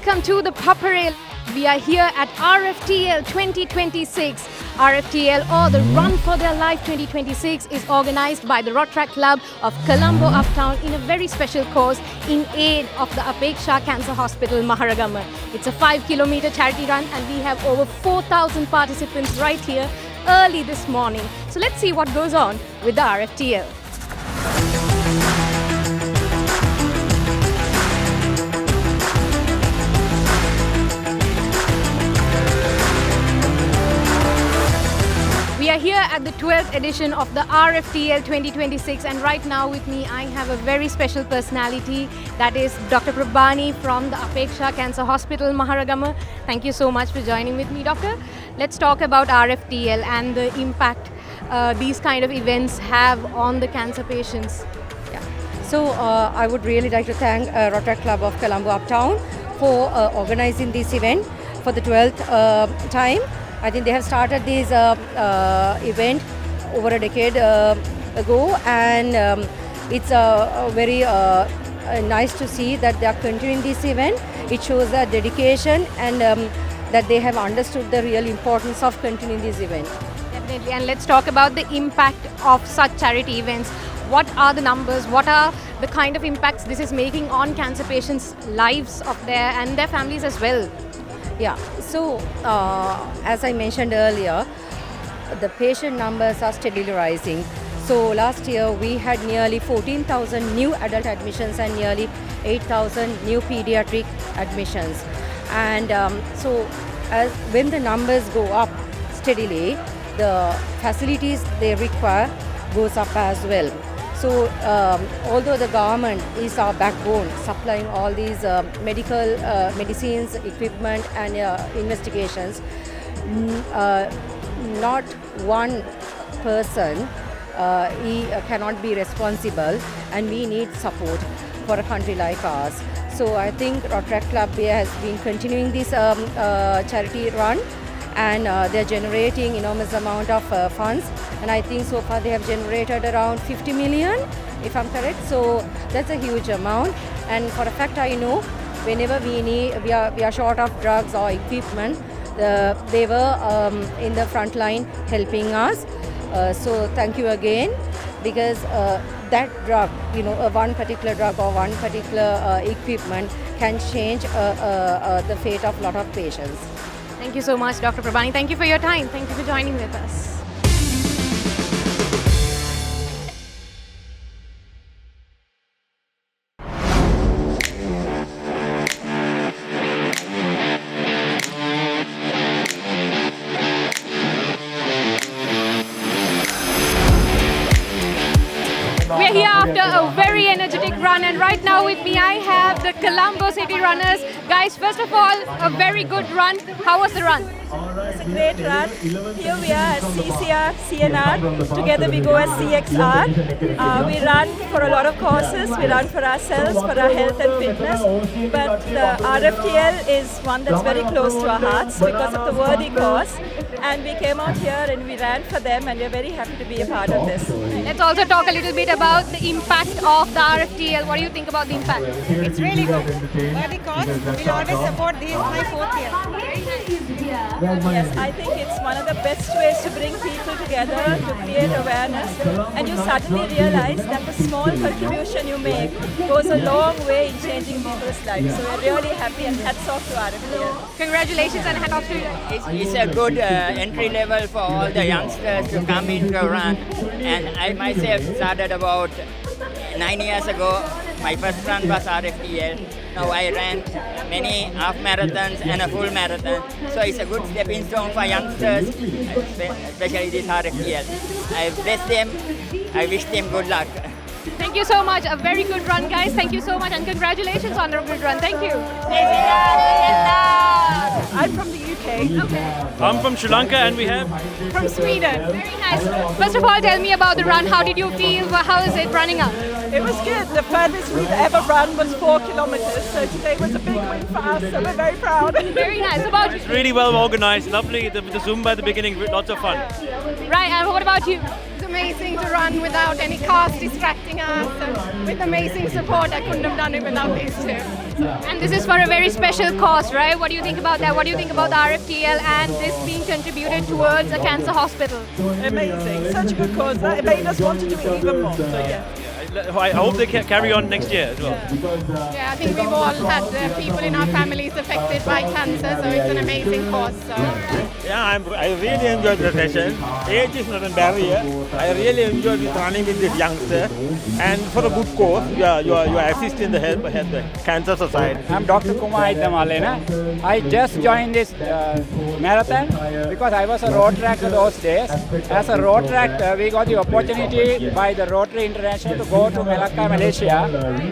welcome to the Paparel. We are here at RFTL 2026. RFTL, or the Run for Their Life 2026, is organized by the Rotaract Club of Colombo Uptown in a very special cause in aid of the Apeksha Cancer Hospital, Maharagama. It's a 5-kilometer charity run and we have over 4,000 participants right here early this morning. So let's see what goes on with the RFTL. We are here at the 12th edition of the RFTL 2026, and right now with me I have a very special personality, that is Dr. Prabhani from the Apeksha Cancer Hospital, Maharagama. Thank you so much for joining with me, Doctor. Let's talk about RFTL and the impact these kind of events have on the cancer patients. Yeah. So I would really like to thank Rotaract Club of Colombo Uptown for organizing this event for the 12th time. I think they have started this event over a decade ago, and it's very nice to see that they are continuing this event. It shows their dedication and that they have understood the real importance of continuing this event. Definitely, and let's talk about the impact of such charity events. What are the numbers? What are the kind of impacts this is making on cancer patients' lives of and their families as well? Yeah, so as I mentioned earlier, the patient numbers are steadily rising. So last year we had nearly 14,000 new adult admissions and nearly 8,000 new pediatric admissions. And so when the numbers go up steadily, the facilities they require goes up as well. So although the government is our backbone, supplying all these medicines, equipment and investigations, not one person he cannot be responsible, and we need support for a country like ours. So I think Rotaract Club has been continuing this charity run, and they're generating enormous amount of funds, and I think so far they have generated around 50 million, if I'm correct. So that's a huge amount, and for a fact I know whenever we are short of drugs or equipment, they were in the front line helping us. So thank you again, because that drug, one particular drug or one particular equipment can change the fate of a lot of patients. Thank you so much, Dr. Prabhani. Thank you for your time. Thank you for joining with us. We're here after a very energetic run, and right now with me I have the Colombo City Runners. Guys, first of all, a very good run. How was the run? It's a great run. Here we are as CCR, CNR. Together we go as CXR. We run for a lot of causes. We run for ourselves, for our health and fitness. But the RFTL is one that's very close to our hearts because of the worthy cause. And we came out here and we ran for them, and we're very happy to be a part of this. Let's also talk a little bit about the impact of the RFTL. What do you think about the impact? It's really good. Worthy cause. We'll always support. This is my 4th year. Yes, I think it's one of the best ways to bring people together, to create awareness, and you suddenly realize that the small contribution you make goes a long way in changing people's lives. So we're really happy, and hats off to RFTL. Congratulations and hat off to you. It's a good entry level for all the youngsters to come into a run. And I myself started about 9 years ago. My first run was RFTL. Now I ran many half marathons and a full marathon. So it's a good stepping stone for youngsters, especially this RFTL. I bless them. I wish them good luck. Thank you so much. A very good run, guys. Thank you so much, and congratulations on the good run. Thank you. I'm from the UK. Okay. I'm from Sri Lanka, and we have From Sweden. Very nice. First of all, tell me about the run. How did you feel? How is it running up? It was good. The furthest we've ever run was 4 kilometers. So today was a big win for us. So we're very proud. Very nice. About you? really well organized, lovely. The Zumba at the beginning, lots of fun. Right. And what about you? amazing to run without any cars distracting us. And with amazing support, I couldn't have done it without these two. And this is for a very special cause, right? What do you think about that? What do you think about the RFTL and this being contributed towards a cancer hospital? Amazing, such a good cause. That made us want to do it even more. So yeah. I hope they can carry on next year as well. Yeah, I think we've all had people in our families affected by cancer, so it's an amazing cause. So. Yeah, I really enjoyed the session. Age is not a barrier. I really enjoyed running with this youngster. And for a good cause, you are assisting the health cancer society. I'm Dr. Kumar Idamalena. I just joined this marathon because I was a road tractor those days. As a road tractor, we got the opportunity by the Rotary International to go to Malacca, Malaysia.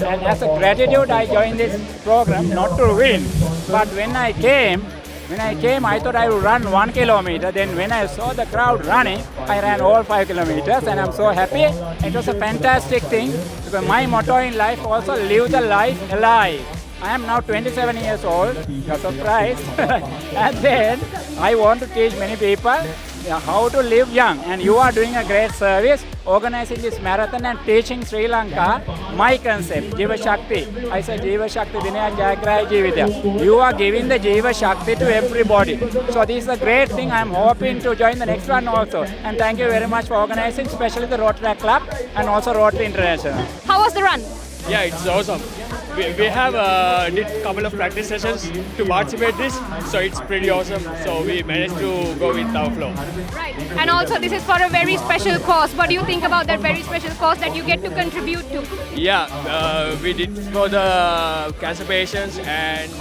And as a gratitude, I joined this program, not to win. But when I came, I thought I would run 1 kilometer. Then when I saw the crowd running, I ran all 5 kilometers and I'm so happy. It was a fantastic thing because my motto in life also live the life alive. I am now 27 years old, you're surprised. And then I want to teach many people how to live young. And you are doing a great service, organizing this marathon and teaching Sri Lanka my concept, Jiva Shakti. I said Jiva Shakti Dinaya Jayagraya Jivitya. You are giving the Jiva Shakti to everybody. So this is a great thing. I'm hoping to join the next one also. And thank you very much for organizing, especially the Rotary Club and also Rotary International. How was the run? Yeah, it's awesome. We have did a couple of practice sessions to participate this, so it's pretty awesome. So we managed to go with our flow. Right. And also this is for a very special cause. What do you think about that very special cause that you get to contribute to? Yeah, we did for the cancer patients and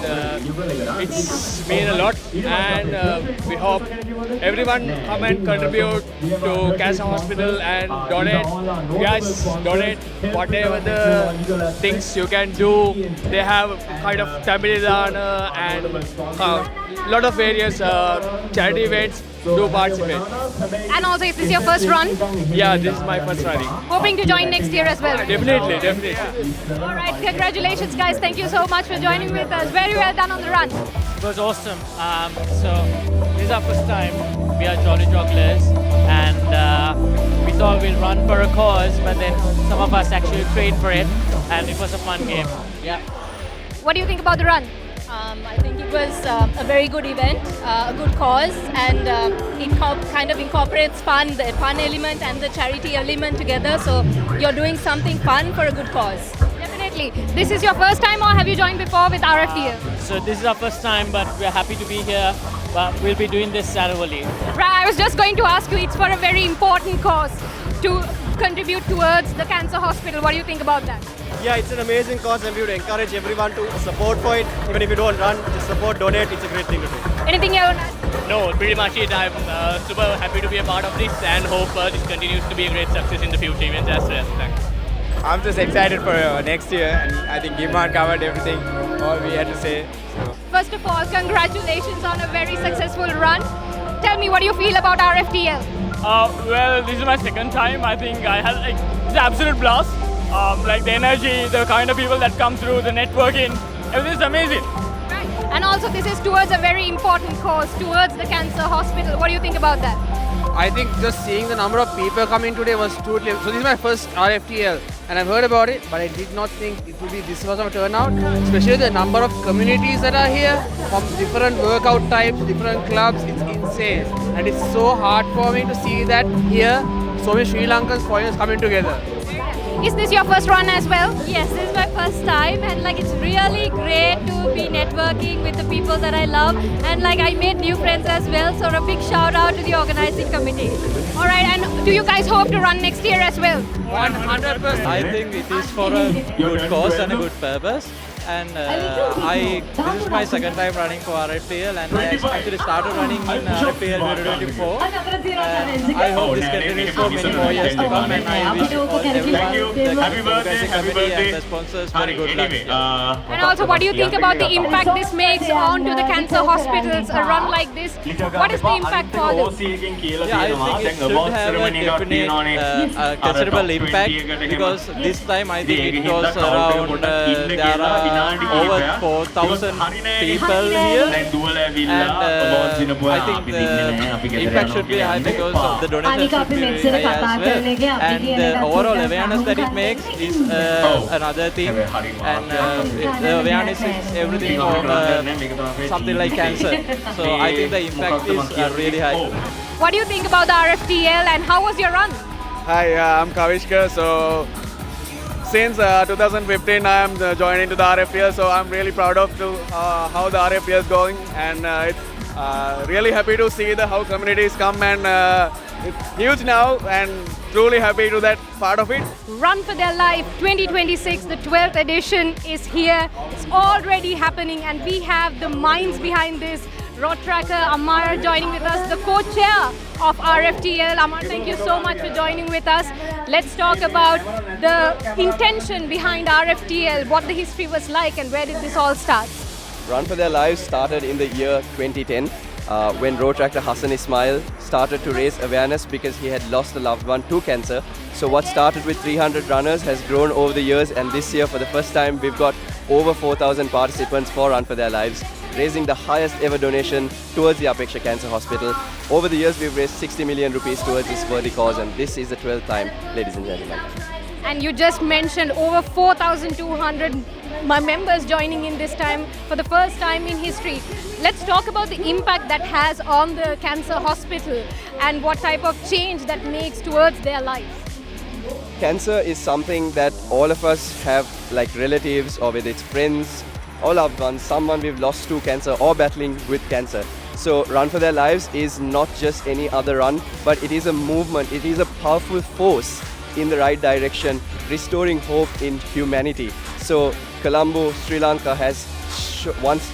it's mean a lot. And we hope everyone come and contribute to cancer hospital and donate. Guys, donate whatever the things you can do. They have kind of family dana and a lot of various charity events to participate. And also, is this your first run? Yeah, this is my first running. Hoping to join next year as well. Definitely. All right, congratulations guys. Thank you so much for joining with us. Very well done on the run. It was awesome. So this is our first time. We are Jolly Jogglers and we thought we'll run for a cause, but then some of us actually trained for it and it was a fun game. Yeah. What do you think about the run? I think it was a very good event, a good cause, and it kind of incorporates the fun element and the charity element together. So you're doing something fun for a good cause. Definitely. This is your first time or have you joined before with RFTL? So this is our first time, but we're happy to be here. But we'll be doing this annually. Right, I was just going to ask you, it's for a very important cause to contribute towards the cancer hospital. What do you think about that? Yeah, it's an amazing cause and we would encourage everyone to support for it. Even if you don't run, just support, donate. It's a great thing to do. Anything you want to add? No, pretty much it. I'm super happy to be a part of this and hope this continues to be a great success in the future events as well. Thanks. I'm just excited for next year and I think Giman covered everything, all we had to say. So. First of all, congratulations on a very successful run. Tell me, what do you feel about RFTL? Well, this is my second time. I think I had it's an absolute blast. Like the energy, the kind of people that come through, the networking, everything is amazing. Right. And also this is towards a very important cause, towards the cancer hospital. What do you think about that? I think just seeing the number of people coming today was totally... So this is my first RFTL and I've heard about it, but I did not think it would be this much of a turnout. Especially the number of communities that are here, from different workout types, different clubs, it's insane. And it's so hard for me to see that here, so many Sri Lankan foreigners coming together. Is this your first run as well? Yes, this is my first time and it's really great to be networking with the people that I love and I made new friends as well, so a big shout out to the organizing committee. Alright, and do you guys hope to run next year as well? 100%. I think it is for a good cause and a good purpose. And this is my second time running for RFTL and I actually started running in RFTL 2024 and I hope this continues for many more years to come and I wish everyone, the organizing committee and the sponsors very good luck. And also, what do you think about the impact this makes onto the cancer hospitals, a run like this? What is the impact for them? Yeah, I think it should have a definite considerable impact because this time I think it was around, there are over 4,000 people here, and I think the impact should be high because of the donation should be very high as well, and the overall awareness that it makes is another thing, and the awareness is everything for something like cancer, so I think the impact is really high. What do you think about the RFTL and how was your run? Hi, I'm Kavishka. So since 2015 I am joining to the RFTL, so I'm really proud of how the RFTL is going, and it's really happy to see how communities come, and it's huge now, and truly happy to that part of it. Run for Their Life 2026, the 12th edition is here. It's already happening, and we have the minds behind this. Road Tracker Amar joining with us, the co-chair of RFTL. Amar, thank you so much for joining with us. Let's talk about the intention behind RFTL, what the history was like, and where did this all start? Run for Their Lives started in the year 2010 when road tractor Hassan Ismail started to raise awareness because he had lost a loved one to cancer. So what started with 300 runners has grown over the years, and this year for the first time we've got over 4,000 participants for Run for Their Lives, raising the highest ever donation towards the Apeksha Cancer Hospital. Over the years we've raised 60 million rupees towards this worthy cause, and this is the 12th time, ladies and gentlemen. And you just mentioned over 4,200 members joining in this time for the first time in history. Let's talk about the impact that has on the cancer hospital and what type of change that makes towards their lives. Cancer is something that all of us have, like relatives or with its friends or loved ones, someone we've lost to cancer or battling with cancer. So Run for Their Lives is not just any other run, but it is a movement, it is a powerful force in the right direction, restoring hope in humanity. So Colombo, Sri Lanka has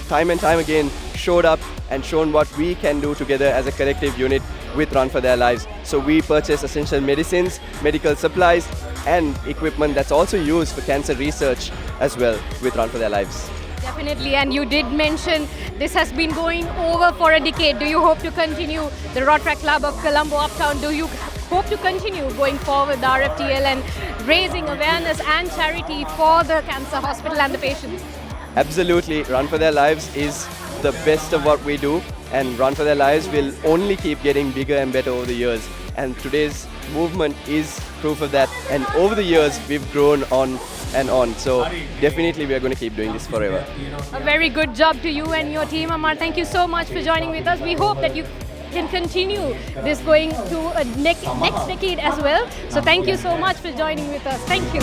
time and time again showed up and shown what we can do together as a collective unit with Run for Their Lives. So we purchase essential medicines, medical supplies and equipment that's also used for cancer research as well with Run for Their Lives. Definitely, and you did mention this has been going over for a decade. Do you hope to continue? The Road Track Club of Colombo Uptown, do you hope to continue going forward the RFTL and raising awareness and charity for the cancer hospital and the patients? Absolutely, Run for Their Lives is the best of what we do, and Run for Their Lives will only keep getting bigger and better over the years, and today's movement is proof of that, and over the years we've grown on and on, so definitely we are going to keep doing this forever. A very good job to you and your team, Amar. Thank you so much for joining with us. We hope that you can continue this going to a next decade as well. So thank you so much for joining with us. Thank you.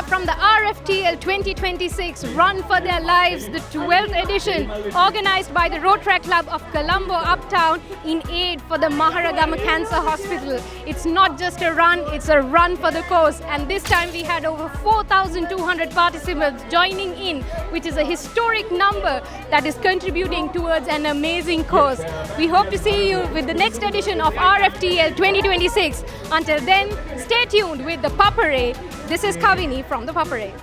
From the RFTL 2026 Run for Their Lives, the 12th edition, organized by the Road Track Club of Colombo Uptown in aid for the Maharagama Cancer Hospital. It's not just a run, it's a run for the cause, and this time we had over 4,200 participants joining in, which is a historic number that is contributing towards an amazing cause. We hope to see you with the next edition of RFTL 2026. Until then, stay tuned with the Papare. This is Kavini from the Papare.